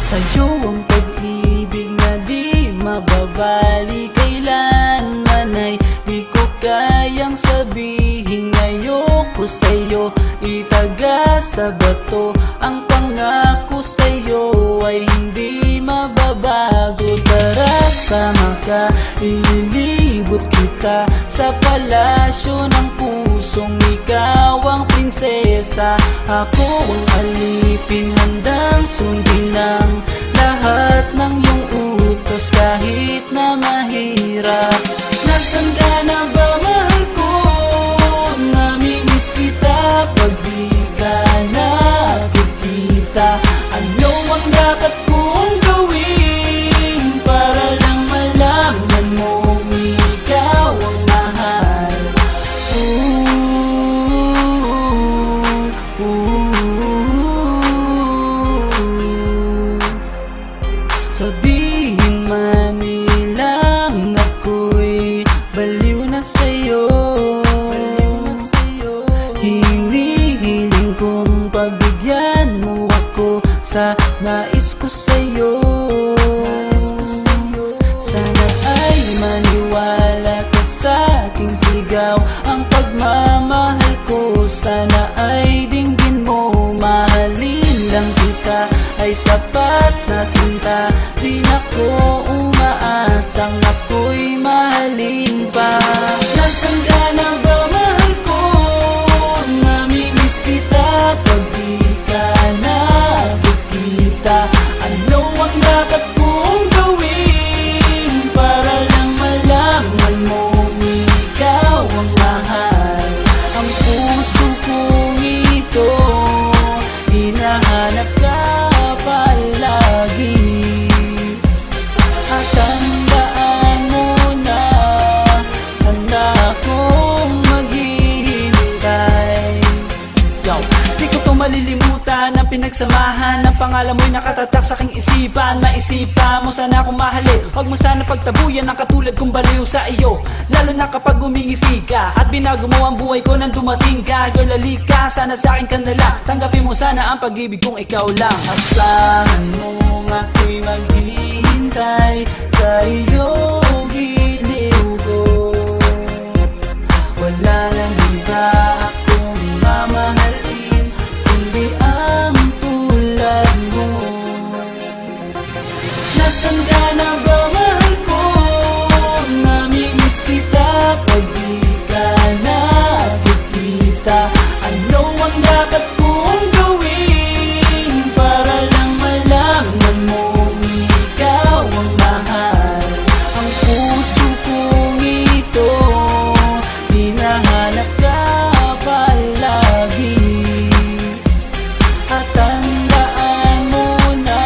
Sa'yo ang pag-ibig na di mababali, kailanman ay di ko kayang sabihin. Ayoko sa'yo itaga sa bato, ang pangako sa'yo ay hindi mababago. Tara sama ka, ililibot kita sa palasyo ng pusong ikaw ang prinsesa. Ako ang alipin, handang sundin ng lahat ng iyong utos kahit na mahirap. Nasaan ka na ba, mahal ko? Namimiss kita pag di ka nakikita. Ano ang dapat kong gawin para lang malaman mong ikaw ang mahal? Sabihin man nilang ako'y baliw na sa'yo, hinihiling kong pagbigyan mo ako sa nais ko sa'yo. Sana ay maniwala ka sa aking sigaw, ang pagmamahal ko sana ay dinggin mo. Mahalin lang kita ay sapat na sinta, di na ko umaasang ako'y mahalin pa. Nasaan ka na ba, mahal ko? Namimiss kita pag di ka nakikita. Ano ang dapat kong gawin para lang malaman mong ikaw ang mahal? Ang puso kong ito hinahanap ka palagi, at tandaan mo na handa akong maghihintay. Di ko to malilimutan ang pinagsamahan, ang pangalan mo'y nakatatak sa aking isipan. Maisipan mo sana akong mahalin, huwag mo sana pagtabuyan ang katulad kong baliw sa iyo. Lalo na kapag umingiti ka at binago mo ang buhay ko nang dumating ka. Girl, halika, sana sa akin ka na lang, tanggapin mo sana ang pag-ibig kong ikaw lang. Asahan mo ako'y maghihintay sa iyo, giliw ko. Wala nang iba akong mamahalin kundi ang tulad mo. Nasaan ka na ba, mahal ko? Namimiss kita pag di ka nakikita. Ano ang dapat kong gawin para lang malaman mong ikaw ang mahal? Ang puso kong ito hinahanap ka palagi, at tandaan mo na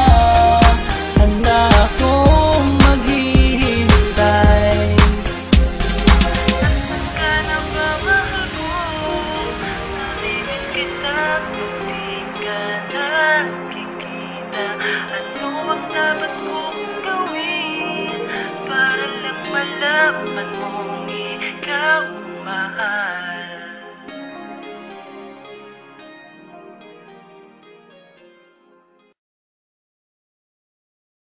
handa akong maghihintay. Nasaan ka na ba, mahal ko? Namimiss kita kung di ka nakikita. Ano ang dapat kong gawin para lang malaman mong ikaw ang mahal?